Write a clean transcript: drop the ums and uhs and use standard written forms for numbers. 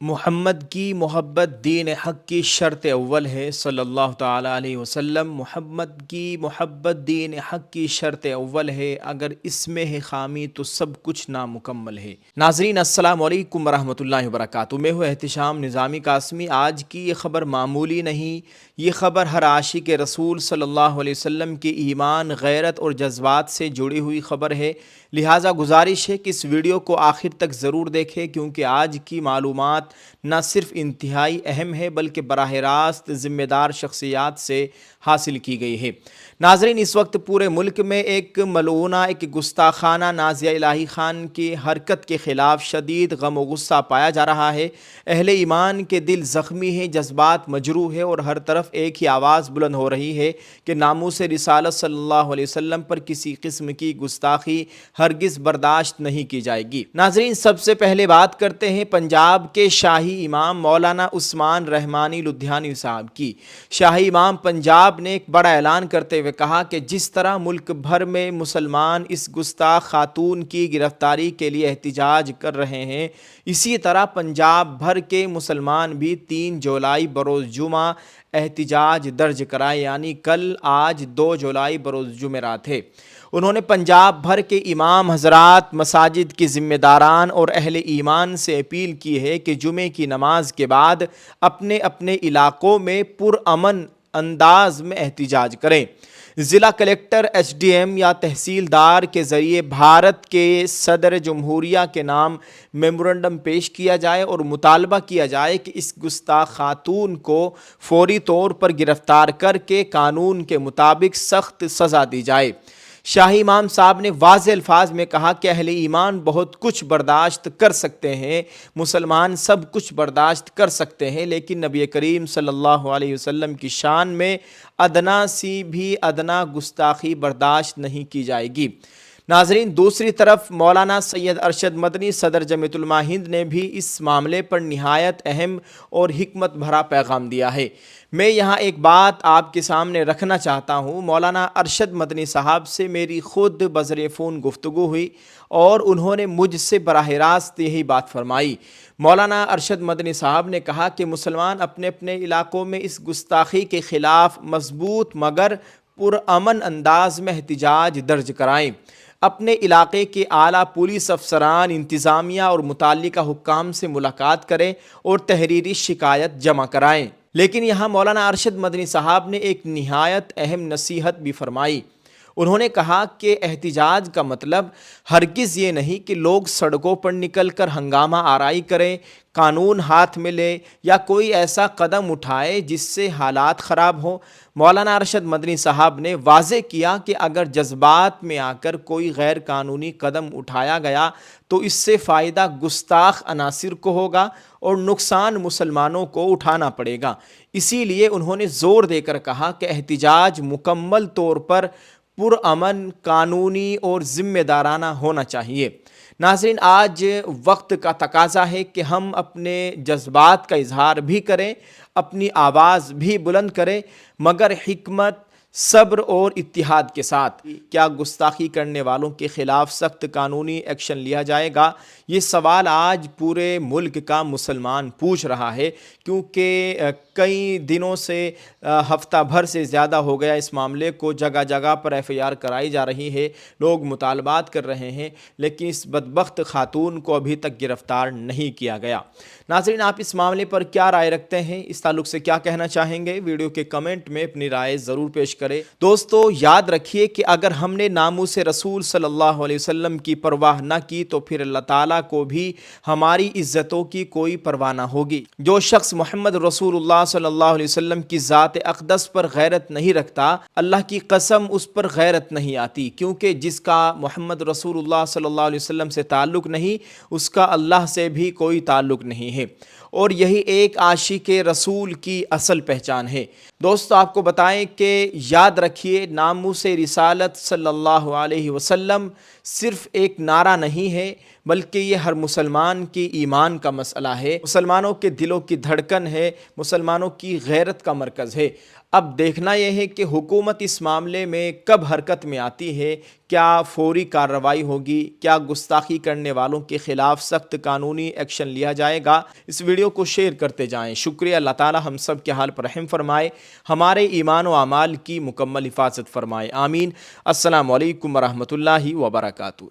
محمد کی محبت دین حق کی شرط اول ہے صلی اللہ تعالیٰ علیہ وسلم۔ محمد کی محبت دین حق کی شرط اول ہے، اگر اس میں ہے خامی تو سب کچھ نامکمل ہے۔ ناظرین السلام علیکم ورحمۃ اللہ وبرکاتہ، میں ہوں احتشام نظامی قاسمی۔ آج کی یہ خبر معمولی نہیں، یہ خبر ہر عاشق رسول صلی اللہ علیہ وسلم کے ایمان، غیرت اور جذبات سے جڑی ہوئی خبر ہے، لہٰذا گزارش ہے کہ اس ویڈیو کو آخر تک ضرور دیکھیں، کیونکہ آج کی معلومات نہ صرف انتہائی اہم ہے بلکہ براہ راست ذمہ دار شخصیات سے حاصل کی گئی ہے۔ ناظرین، اس وقت پورے ملک میں ایک ملعونہ، ایک گستاخانہ نازیہ الہی خان کی حرکت کے خلاف شدید غم و غصہ پایا جا رہا ہے۔ اہل ایمان کے دل زخمی ہیں، جذبات مجروح ہیں اور ہر طرف ایک ہی آواز بلند ہو رہی ہے کہ ناموس رسالت صلی اللہ علیہ وسلم پر کسی قسم کی گستاخی ہرگز برداشت نہیں کی جائے گی۔ ناظرین، سب سے پہلے بات کرتے ہیں پنجاب کے شاہی امام مولانا عثمان رحمانی لدھیانوی صاحب کی۔ شاہی امام پنجاب نے ایک بڑا اعلان کرتے ہوئے کہا کہ جس طرح ملک بھر میں مسلمان اس گستاخ خاتون کی گرفتاری کے لیے احتجاج کر رہے ہیں، اسی طرح پنجاب بھر کے مسلمان بھی 3 جولائی بروز جمعہ احتجاج درج کرائے، یعنی کل آج 2 جولائی بروز جمعرات ہے۔ انہوں نے پنجاب بھر کے امام حضرات، مساجد کے ذمہ داران اور اہل ایمان سے اپیل کی ہے کہ جمعے کی نماز کے بعد اپنے اپنے علاقوں میں پرامن انداز میں احتجاج کریں۔ ضلع کلکٹر، ایس ڈی ایم یا تحصیلدار کے ذریعے بھارت کے صدر جمہوریہ کے نام میمورنڈم پیش کیا جائے اور مطالبہ کیا جائے کہ اس گستاخ خاتون کو فوری طور پر گرفتار کر کے قانون کے مطابق سخت سزا دی جائے۔ شاہی امام صاحب نے واضح الفاظ میں کہا کہ اہل ایمان بہت کچھ برداشت کر سکتے ہیں، مسلمان سب کچھ برداشت کر سکتے ہیں، لیکن نبی کریم صلی اللہ علیہ وسلم کی شان میں ادنا سی بھی ادنا گستاخی برداشت نہیں کی جائے گی۔ ناظرین، دوسری طرف مولانا سید ارشد مدنی صدر جمعیت علماء ہند نے بھی اس معاملے پر نہایت اہم اور حکمت بھرا پیغام دیا ہے۔ میں یہاں ایک بات آپ کے سامنے رکھنا چاہتا ہوں۔ مولانا ارشد مدنی صاحب سے میری خود بذریعہ فون گفتگو ہوئی اور انہوں نے مجھ سے براہ راست یہی بات فرمائی۔ مولانا ارشد مدنی صاحب نے کہا کہ مسلمان اپنے اپنے علاقوں میں اس گستاخی کے خلاف مضبوط مگر پرامن انداز میں احتجاج درج کرائیں، اپنے علاقے کے اعلیٰ پولیس افسران، انتظامیہ اور متعلقہ حکام سے ملاقات کریں اور تحریری شکایت جمع کرائیں۔ لیکن یہاں مولانا ارشد مدنی صاحب نے ایک نہایت اہم نصیحت بھی فرمائی۔ انہوں نے کہا کہ احتجاج کا مطلب ہرگز یہ نہیں کہ لوگ سڑکوں پر نکل کر ہنگامہ آرائی کریں، قانون ہاتھ میں لیں یا کوئی ایسا قدم اٹھائے جس سے حالات خراب ہوں۔ مولانا ارشد مدنی صاحب نے واضح کیا کہ اگر جذبات میں آ کر کوئی غیر قانونی قدم اٹھایا گیا تو اس سے فائدہ گستاخ عناصر کو ہوگا اور نقصان مسلمانوں کو اٹھانا پڑے گا۔ اسی لیے انہوں نے زور دے کر کہا کہ احتجاج مکمل طور پر پرامن، قانونی اور ذمہ دارانہ ہونا چاہیے۔ ناظرین، آج وقت کا تقاضا ہے کہ ہم اپنے جذبات کا اظہار بھی کریں، اپنی آواز بھی بلند کریں، مگر حکمت، صبر اور اتحاد کے ساتھ۔ کیا گستاخی کرنے والوں کے خلاف سخت قانونی ایکشن لیا جائے گا؟ یہ سوال آج پورے ملک کا مسلمان پوچھ رہا ہے، کیونکہ کئی دنوں سے، ہفتہ بھر سے زیادہ ہو گیا اس معاملے کو جگہ جگہ پر ایف آئی آر کرائی جا رہی ہے، لوگ مطالبات کر رہے ہیں، لیکن اس بدبخت خاتون کو ابھی تک گرفتار نہیں کیا گیا۔ ناظرین، آپ اس معاملے پر کیا رائے رکھتے ہیں؟ اس تعلق سے کیا کہنا چاہیں گے؟ ویڈیو کے کمنٹ میں اپنی رائے ضرور پیش کریں۔ دوستو، یاد رکھیے کہ اگر ہم نے ناموس رسول صلی اللہ علیہ وسلم کی پرواہ نہ کی تو پھر اللہ تعالیٰ کو بھی ہماری عزتوں کی کوئی پرواہ نہ ہوگی۔ جو شخص محمد رسول اللہ صلی اللہ علیہ وسلم کی ذات اقدس پر غیرت نہیں رکھتا، اللہ کی قسم اس پر غیرت نہیں آتی، کیونکہ جس کا محمد رسول اللہ صلی اللہ علیہ وسلم سے تعلق نہیں، اس کا اللہ سے بھی کوئی تعلق نہیں ہے، اور یہی ایک عاشق رسول کی اصل پہچان ہے۔ دوستو، آپ کو بتائیں کہ یاد رکھیے، ناموس رسالت صلی اللہ علیہ وسلم صرف ایک نعرہ نہیں ہے بلکہ یہ ہر مسلمان کی ایمان کا مسئلہ ہے، مسلمانوں کے دلوں کی دھڑکن ہے، مسلمانوں کی غیرت کا مرکز ہے۔ اب دیکھنا یہ ہے کہ حکومت اس معاملے میں کب حرکت میں آتی ہے، کیا فوری کارروائی ہوگی، کیا گستاخی کرنے والوں کے خلاف سخت قانونی ایکشن لیا جائے گا۔ اس ویڈیو کو شیئر کرتے جائیں۔ شکریہ۔ اللہ تعالی ہم سب کے حال پر رحم فرمائے، ہمارے ایمان و اعمال کی مکمل حفاظت فرمائے، آمین۔ السلام علیکم ورحمۃ اللہ وبرکاتہ۔